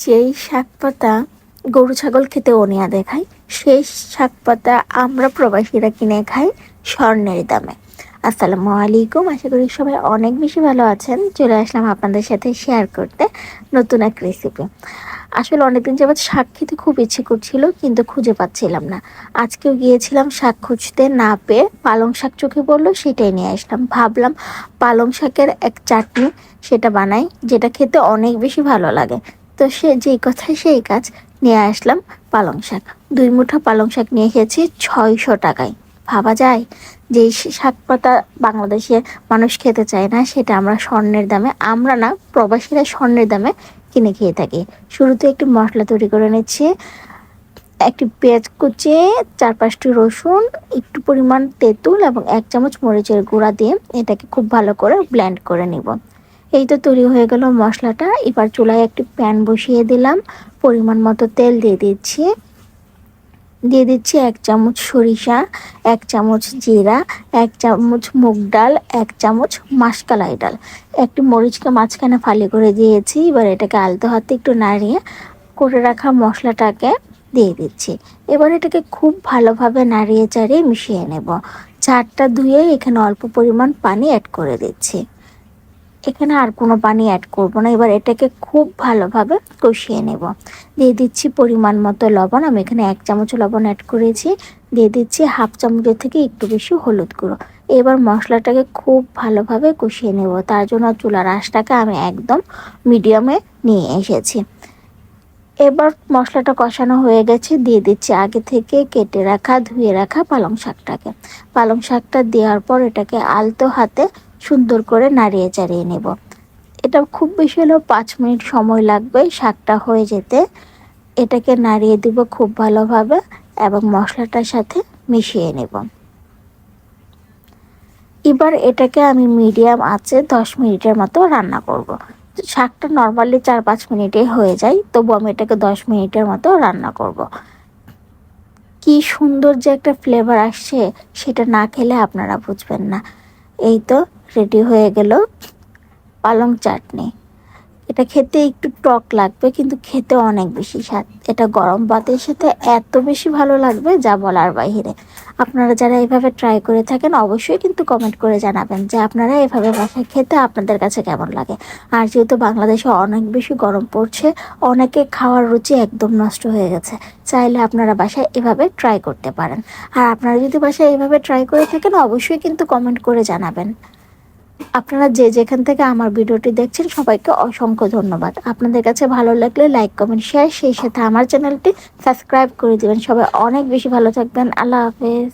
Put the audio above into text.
যেই শাকপাতা গরু ছাগল খেতে অনীহা দেখায়, সেই শাকপাতা আমরা প্রবাসীরা কিনে খাই স্বর্ণের দামে। আসসালামু আলাইকুম, আশা করি সবাই অনেক বেশি ভালো আছেন। চলে আসলাম আপনাদের সাথে শেয়ার করতে নতুন এক রেসিপি। আসলে অনেকদিন যাবৎ শাক খেতে খুব ইচ্ছে করছিল, কিন্তু খুঁজে পাচ্ছিলাম না। আজকেও গিয়েছিলাম শাক খুঁজতে, না পেয়ে পালং শাক চোখে পড়লো, সেটাই নিয়ে আসলাম। ভাবলাম পালং শাকের এক চাটনি সেটা বানাই, যেটা খেতে অনেক বেশি ভালো লাগে। তো সে যেই কথা সেই কাজ, নিয়ে আসলাম পালং শাক। 2 মুঠো পালং শাক নিয়ে এসেছি 600 টাকায়। ভাবা যায় যে শাক পাতা বাংলাদেশে মানুষ খেতে চায় না, সেটা আমরা স্বর্ণের দামে, আমরা না প্রবাসীরা স্বর্ণের দামে কিনে খেয়ে থাকি। শুরুতে একটি মশলা তৈরি করে নিচ্ছি। একটি পেঁয়াজ কুচিয়ে, 4-5টি রসুন, একটু পরিমাণ তেঁতুল এবং 1 চামচ মরিচের গুঁড়া দিয়ে এটাকে খুব ভালো করে ব্লেন্ড করে নিব। এই তো তৈরি হয়ে গেল মশলাটা। এবার চুলায় একটি প্যান বসিয়ে দিলাম, পরিমাণ মতো তেল দিয়ে দিচ্ছি 1 চামচ সরিষা, 1 চামচ জিরা, 1 চামচ মুগ ডাল, 1 চামচ মাসকালাই ডাল, একটি মরিচকে মাঝখানে ফালি করে দিয়েছি। এবার এটাকে আলতো হাতে একটু নাড়িয়ে করে রাখা মশলাটাকে দিয়ে দিচ্ছি। এবার এটাকে খুব ভালোভাবে নাড়িয়ে চাড়িয়ে মিশিয়ে নেব। ঝাড়টা ধুয়ে এখানে অল্প পরিমাণ পানি অ্যাড করে দিচ্ছি। এখানে আর কোনো পানি অ্যাড করব না। এবার এটাকে খুব ভালোভাবে কষিয়ে নেব। দিয়ে দিচ্ছি পরিমাণ মতো লবণ, আমি এখানে 1 চামচ লবণ অ্যাড করেছি। দিয়ে দিচ্ছি 1/2 চামচের থেকে একটু বেশি হলুদ গুঁড়ো। এবার মশলাটাকে খুব ভালোভাবে কষিয়ে নেব। তার জন্য চুলার আঁচটাকে আমি একদম মিডিয়ামে নিয়ে এসেছি। এবার মশলাটা কষানো হয়ে গেছে, দিয়ে দিচ্ছি আগে থেকে কেটে রাখা ধুয়ে রাখা পালং শাকটাকে। পালং শাকটা দেওয়ার পর এটাকে আলতো হাতে সুন্দর করে নাড়িয়ে চাড়িয়ে নেব। এটা খুব বেশি হলেও 5 মিনিট সময় লাগবে শাকটা হয়ে যেতে। এটাকে নাড়িয়ে দিব খুব ভালোভাবে এবং মশলাটার সাথে মিশিয়ে নেব। এবার এটাকে আমি মিডিয়াম আঁচে 10 মিনিটের মতো রান্না করব। শাকটা নর্মালি 4-5 মিনিটে হয়ে যায়, তবু আমি এটাকে 10 মিনিটের মতো রান্না করব। কি সুন্দর যে একটা ফ্লেভার আসছে, সেটা না খেলে আপনারা বুঝবেন না। এই তো রেডি হয়ে গেল পালং চাটনি। এটা খেতে একটু টক লাগবে, কিন্তু খেতে অনেক বেশি স্বাদ। এটা গরম ভাতের সাথে এত বেশি ভালো লাগবে যা বলার বাইরে। আপনারা যারা এভাবে ট্রাই করে থাকেন, অবশ্যই কিন্তু কমেন্ট করে জানাবেন যে আপনারা এভাবে বাসায় খেতে আপনাদের কাছে কেমন লাগে। আর যেহেতু বাংলাদেশে অনেক বেশি গরম পড়ছে, অনেকে খাওয়ার রুচি একদম নষ্ট হয়ে গেছে, চাইলে আপনারা বাসায় এভাবে ট্রাই করতে পারেন। আর আপনারা যদি বাসায় এভাবে ট্রাই করে থাকেন, অবশ্যই কিন্তু কমেন্ট করে জানাবেন। আপনারা যে যেখান থেকে আমার ভিডিওটি দেখছেন, সবাইকে অসংখ্য ধন্যবাদ। আপনাদের কাছে ভালো লাগলে লাইক, কমেন্ট, শেয়ার, সেই সাথে আমার চ্যানেলটি সাবস্ক্রাইব করে দিবেন। সবাই অনেক বেশি ভালো থাকবেন। আল্লাহ হাফেজ।